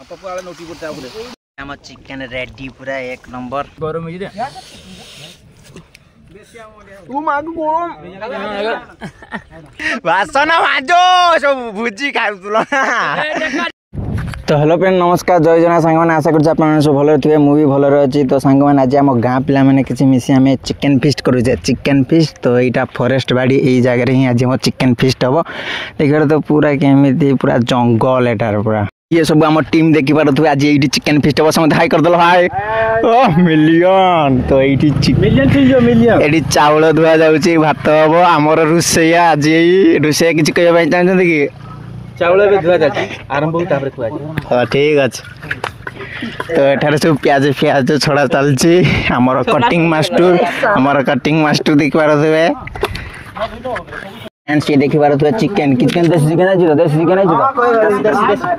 हम chicken ready पूरा एक नंबर गरम बासन भाजो सब भुजी खाउतुल। तो हेलो फ्रेंड नमस्कार जय जना सांग मैंने आशा कर सब भल थे मुझे भल अच्छी। तो सांग मैंने आज आम गाँ पिला मैंने किसी मिसी आम चिकेन फिस्ट करुचे चिकेन फिस्ट। तो यहाँ फरेस्ट बाड़ी यही जगह ही आज हम चिकेन फिस्ट हम देखिए तो पूरा केमी पूरा जंगल एटार पूरा ये सब आम टीम देखी पारे आज ये चिकेन फिस्ट हम समझ हाई करदेल भाई ओह मिलियन। तो ये चाउल धुआ जाऊँगी भात हम आमर रोसैया आज यही रोसैया किसी कहना चाहते कि चाउल धुआ जाए आरंभ हाँ ठीक अच्छे। तो एठार सब प्याज फियाज छड़ा चलती आमर कटिंग मास्टर देखी पारे देखी पारे चिकेन चिकेन देसी चिकेन आई देसी चिकेन आई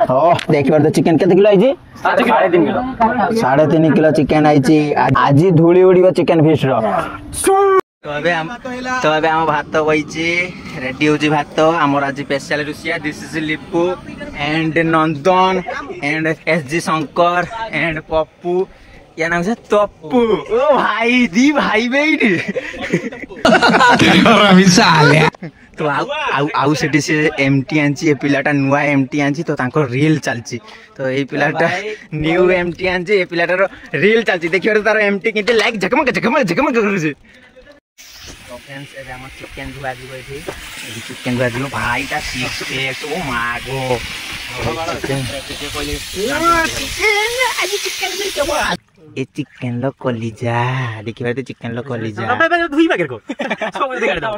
हाँ देखी पारे चिकेन केते किलो आई 3.5 किलो चिकेन आई आज धूली उड़ चिकेन फिस्ट तो आम भात बही रेडी हो भात आमर आज special Russia this is Lipu and Nandan and SG Shankar and Pappu या नाम से तप्पू ओ भाई दी भाई बेटी तो आउ से एमटी आंची पिलाटा नुआ एमटी आंची तो तांको रील चलची। तो ये पिलाटा न्यू एमटी आंची ए पिलाटार रील चलची देखियो तार एमटी किंते लाइक झकमक करूची। तो फ्रेंड्स ए हम चिकेन धुआ दिबो एठी चिकेन धुआ दिबो भाई ता 6 पैक ओ मागो ए चिकेन लो कलिजा देखि बारे चिकेन लो कलिजा धुई बागर को सब देखाड़ दो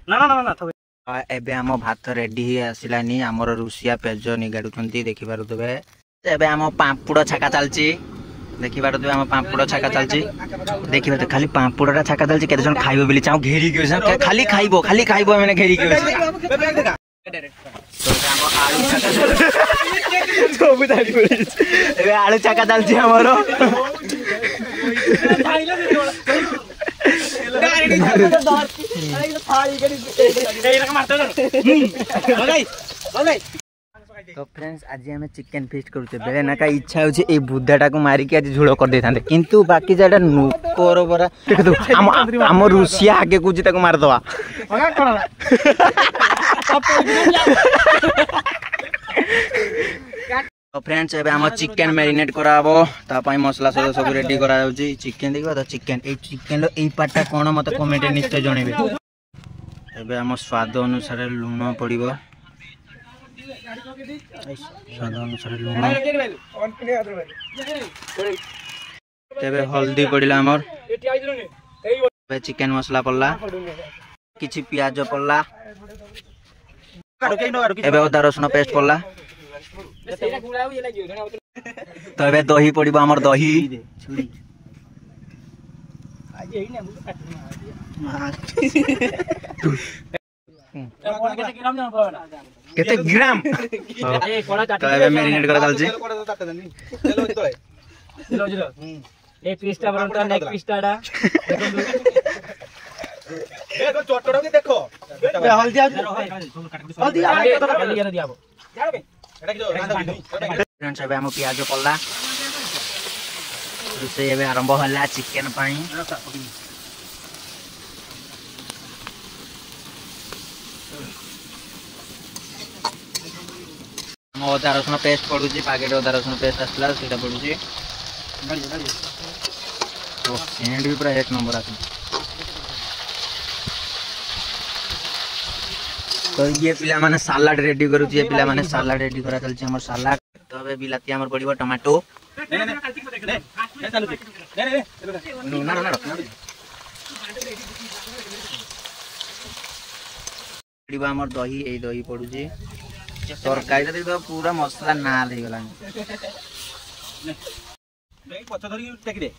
ना एबे हम भात रेडी ही आसिलानी हमर रुसिया पेज निगाडुछंती देखि पारुतबे। एबे हम पांपुड़ छाका चलची देखि पारुतबे हम पांपुड़ छाका चलची देखि पारुत खाली पांपुड़टा छाका चलची केते जन खाइबो बिली चाउ घेरी के खाली खाइबो माने घेरी के आलू छाका चलची हमरो तो फ्रेंड्स आज आम चिकेन फिस्ट करुचे बेले ना का इच्छा हो बुद्धाटा को मारिक आज झोल कर दे था किंतु बाकी जेटा नुकर बरा आम रुसिया आगे कूची मारदवा तो फ्रेंड्स एबे हम चिकेन मैरिनेट कराबो तापाई मसला सब रेडी करा जाउची चिकेन देखबा तो चिकेन लो एई पार्टटा कोन मते कमेंट निश्चय जणेबे। एबे हम स्वाद अनुसार लूण पड़िबो स्वाद अनुसार लूण तेबे हल्दी पड़िला हमर एबे चिकेन मसला पड़ला किछि प्याज पड़ला एबे अदा रसुन पेस्ट पड़ला तो ए दही पड़ो आमर दही केते ग्राम तो ए मैरिनेट करा चलची ए पीसटा बरंता नेक पीसटाडा ए तो चटड़ा के देखो हल्दी दियाबो फ्रेंड्स एबे हम प्याज पड़ला रोसई एबे आरंभ होला चिकेन पाई हम अदा रसुन पेस्ट पड़ुची पैकेट अदा रसुन पेस्ट आसला सेटा पड़ुची तो सेंड भी पूरा एक नंबर आसी। तो ये पिला माने सलाड रेडी करूची ये पिला माने सलाड रेडी करा चलची हमर सलाड। तो अबे बिलाती हमर पड़िबो टमाटो ना पड़िबो हमर दही ए दही पड़ुची तरकारी रे तो पूरा मसला नाल हे गलानी नहीं पछ धरी टेक दे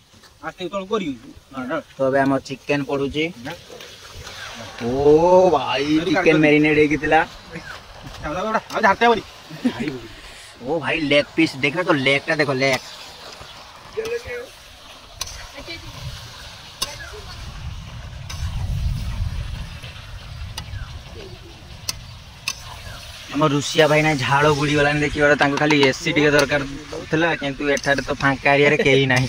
आस्ते तळ करी। तो अबे हमर चिकेन पड़ुची ओ भाई चिकेन मैरिनेट हेकितला ओ भाई लेग पीस देखो तो लेगटा देखो लेग ଆମ ରୁଷିଆ ଭାଇ ନା ଝାଳ ବୁଡ଼ି ଗଲାନି ଦେଖିବାର ତାଙ୍କୁ ଖାଲି ଏସି ଟିକେ ଦରକାର ଥିଲା କିନ୍ତୁ ଏଠାରେ ତ ଫାଙ୍କା ଏରିଆରେ କେହି ନାହିଁ।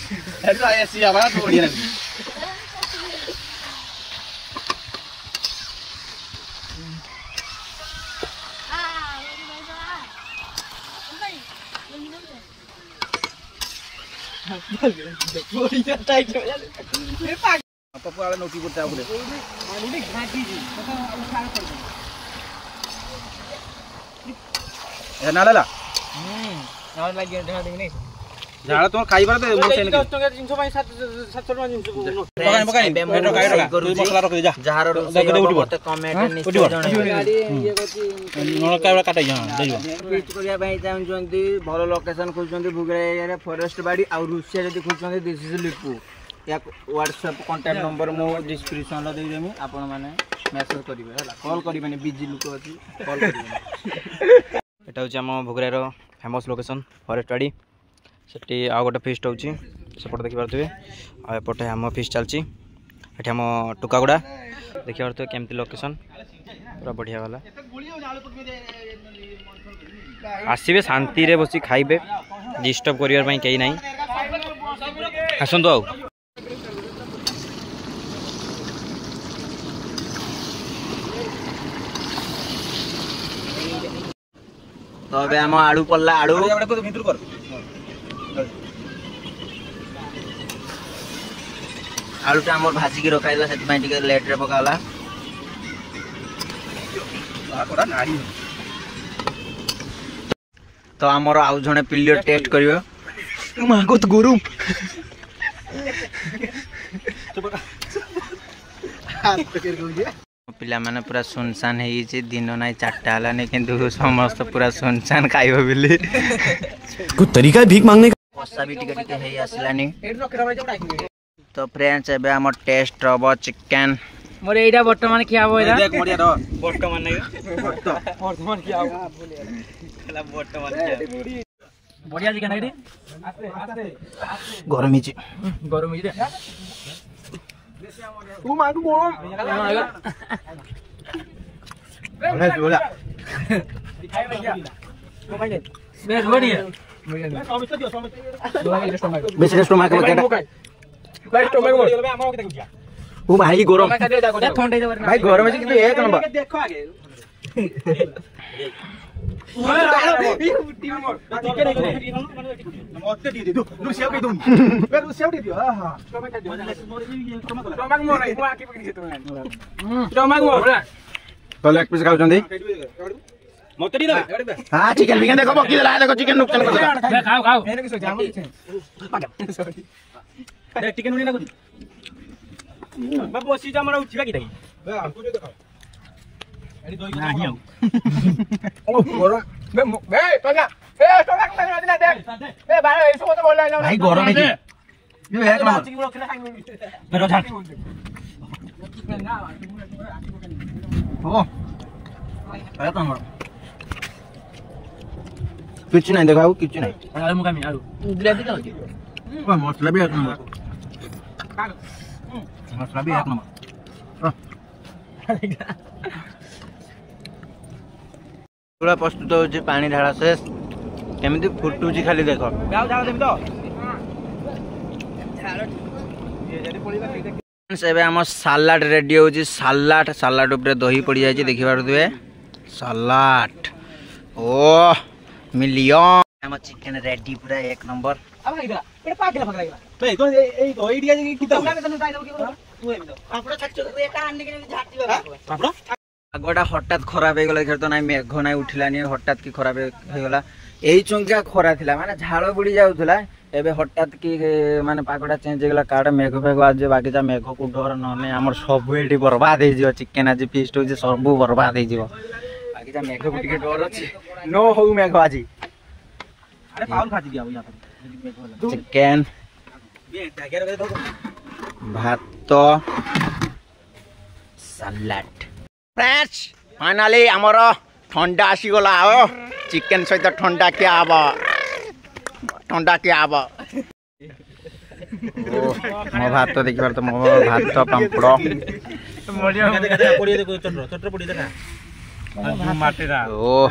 नाला झाड़ तुम खाई पारे तो मोसे नहीं 10 टका जिंस भाई 700 टका जिंस पकाई पकाई मसला रख दे जा जहार मते कमेंट निश्चय जण गाड़ी ये कोची नळका काटै जा देजो रीच करिया भाई जाउन जंती भलो लोकेशन खोजंती भुगरा एरिया रे फॉरेस्ट बाडी आ रुसिया जदी खोजंती दिस इज लिपू या व्हाट्सएप कांटेक्ट नंबर मो डिस्क्रिप्शन ला देई देमी आपण माने मेसेज करिवे हला कॉल करिबेनी बिजी लुक अछि कॉल करिबेनी एटा होची हम भुगरा रो फेमस लोकेशन फॉरेस्ट बाडी सेठी आ गोटे फिस्ट होची सेपट देखि पारथुवे आ एपटे हम फिस्ट चलची एठी हम टुकागुडा देखि पारथुवे केमती लोकेशन पूरा बढ़िया वाला आसीबे शांति रे बसी खाइबे डिस्टर्ब करियर पई केही नाही आसंतो आउ तो अबे हम आड़ू पल्ला आड़ू भितर कर आलूटा आम भाजिक रखाइला से लेट रे पकाला तो आमर आउ जने पिलियर टेस्ट करियो मागो तो गुरु पिला माने पूरा सुनसान है दिन ना 4टा हलानी किंतु समस्त पूरा सुनसान खाइबो बिली को तरीका भीख मांगने का पसा भी टिके टिके है आसलानी तो फ्रेंड्स एबे हमर टेस्ट रबो चिकन मोरे एटा वर्तमान खियाबो एटा देख मोरिया रो वर्तमान नै वर्तमान खियाबो खला वर्तमान खिया बढ़िया चिकन एटी गरम हिची रे तू मागु गरम बोला बोला दिखाई भैया बेस बढ़िया बेस स्टोमक में भाई स्टोमक मोर ओ भाई गरम भाई गरम है किंतु एक नंबर देखो आगे हाँ चिकन बिकन देखो बकी देला देखो चिकन नुकसान कर खाओ खाओ चिकन उनी ना कुछ मैं बसी जा हमरा उठिबा की ताई नहीं आउ ओ गरम बे टका ए टका ना देख बे भाई ऐसे मत बोल ना भाई गरम है ये एक नंबर चिकन रखले खाई मेरे झाट ओ अरे तो हमर कुछ नहीं देखाओ कुछ नहीं आलू मुका में आलू ग्रेवी का होती ओ मसला भी एक नंबर मसला भी एक नंबर पूरा प्रस्तुत हो पानी ढाला शेष केमिति फुटुची खाली देखो जाओ जाओ देबी तो सेबे हम सलाड रेडी होची सलाड ऊपर दही पड़ी जाई देखि पारुथुवे सलाड ओ मिलियन हम चिकन रेडी पूरा एक नंबर अब खाइदा एटा पागला फक लागला तो ए तो आइडिया जे किता हमरा के तने ताई दो की करो तू एबी तो पापड़ा छाचो एटा आंडी के झाटी पापड़ा आगोटा हठात खराब हो गला तो ना मेघ ना उठिलानी हठात की खराब हो गला एही चंका खरा थिला माने झाळ बुडी जाउथला एबे हठात की माने पागोटा चेंज हो गला काडा मेघ फेघ आज बाकी जा मेघ को डर नने हमर सब एठी बर्बाद हे जियो चिकन आज फीस्ट हो जे सब बर्बाद हे जियो बाकी जा मेघ को टिके डर अछि नो हो मेघ आजी अरे पाउल खाती दिया यहां पर चिकन भात सलाड फ्रेंड्स फाइनली हमर ठंडा आसी गला हो चिकन सहित ठंडा क्या आबा मो भात तो देखि पार तो मो भात पापड़ माटेरा ओ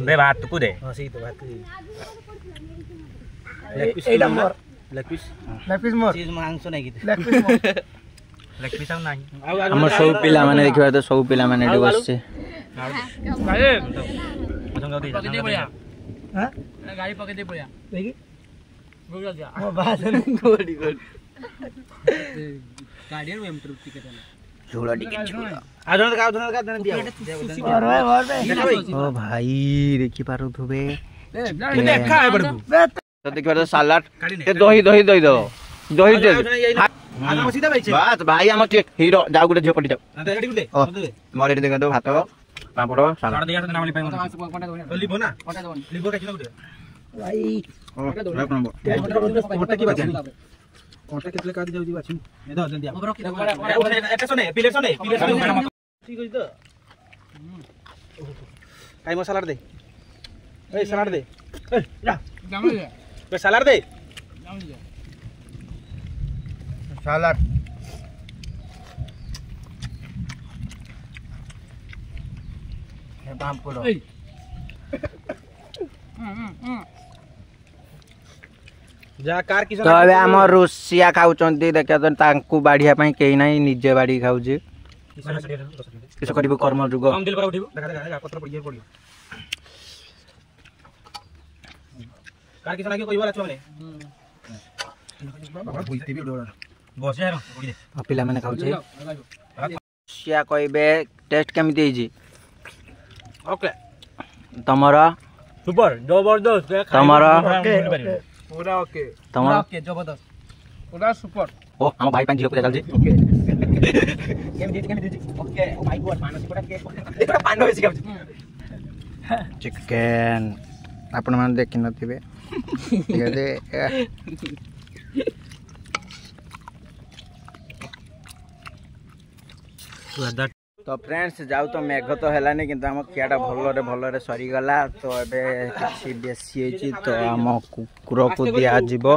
दे भात को दे हां सही तो बात एटा मोर लेग पीस मोर चीज मांस नहीं की लेग पीस मोर लेग पीस नहीं हम सब पिला माने देखिबा तो सब पिला माने एडी बसছে हां गाड़ी पकड़ दे पड़िया देखी गोल दिया ओ बात गोड़ी गाड़ी में एंटर टिकट है झोला टिकट आ जन का दिया और भाई ओ भाई देखि पारो थबे देखा है बड़बू तो देखिबा तो सलाड ए दही दही दही दो दही दे आगा सीधा बैठे बात भाई हम के हीरो जाऊ गुटे झोपड़ी जाऊ रेडी दे ओ मोरे देखा तो भात पापड़ सारा सलाड दिया तो नाम लिपाई लिबो ना लिबो का किलो दे भाई ओ एक नंबर ओटा की बात है ओटा कितले का जाऊ जी बाछी ए दो दिया एटा सुने पिले सुने ठीक है तो काई मसाला दे ए सलाड दे ए जा पे सलाड दे सलाड हे पापड़ जा कार की तो अबे हम रोसिया खाउचंती देखा तो तांकू बाढ़िया पई केही नाही निजे बाड़ी खाउची किस करिबो कर्म जुग हम दिल पर उठिबो देखा देखा पत्र पड़ गया कार की सना की कोई वाला छने बस यार पिला माने खाउची रोसिया कहबे टेस्ट केमिति हिजी ओके तमरा सुपर जबरदस्त तमरा पूरा ओके तमरा ओके जबरदस्त पूरा सुपर ओ हम भाई पांच झियो चलजी केम दीदी ओके ओ माय गॉड मानस कोटा के पानो होसी के चिकन आपण मान देखि नथिबे ठीक है तो फ्रेंड्स जाऊ तो मेघ तो हेलानी किंतु हम खियाटा भलरे सरी गला तो एबे किछि बेसी होची तो हम कुकुर को दिया जीवो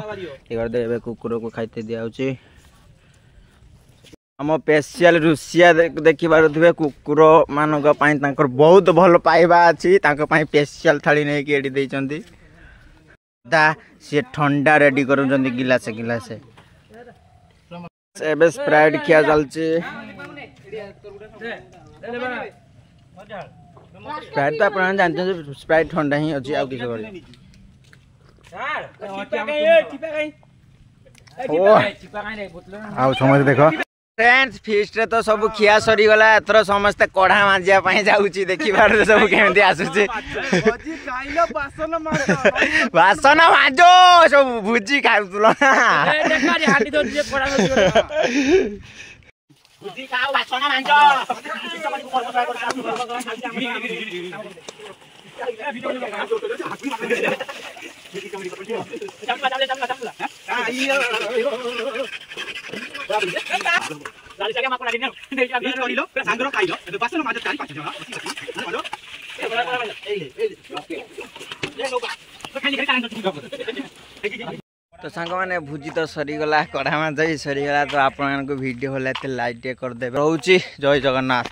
एगर दे एबे कुकुर को खाइते दिया होची हम स्पेशल रुसिया देखि बारुथबे कुकुर मानक पई तांकर बहुत भल पाइबा अछि तांक पई स्पेशल थाली नै के एडी दैचंती दा से ठंडा रेडी करूचंती गिलास एबे स्प्राइट खिया चलची स्प्राइट तो आप जानते हैं स्प्राइट ठंडा ही अच्छी आउ किसी आउ समझ देखो फ्रेंड्स फीस्ट रे तो सब खिया सरी गला एतर समस्त कढ़ा मांजिया पई जाउची देखि बार सब केमती आसुची भोजी खाइलो बासन मांजो सब भुजी खाउतलो देखा रे हाटी दो जे कड़ा बुद्धि खाओ बासना मांजो तो सांग मैंने भुजी तो सरीगला कढ़ा मांझ सरीगला तो आपण वीडियो भल लाइक कर दे रोची जय जगन्नाथ।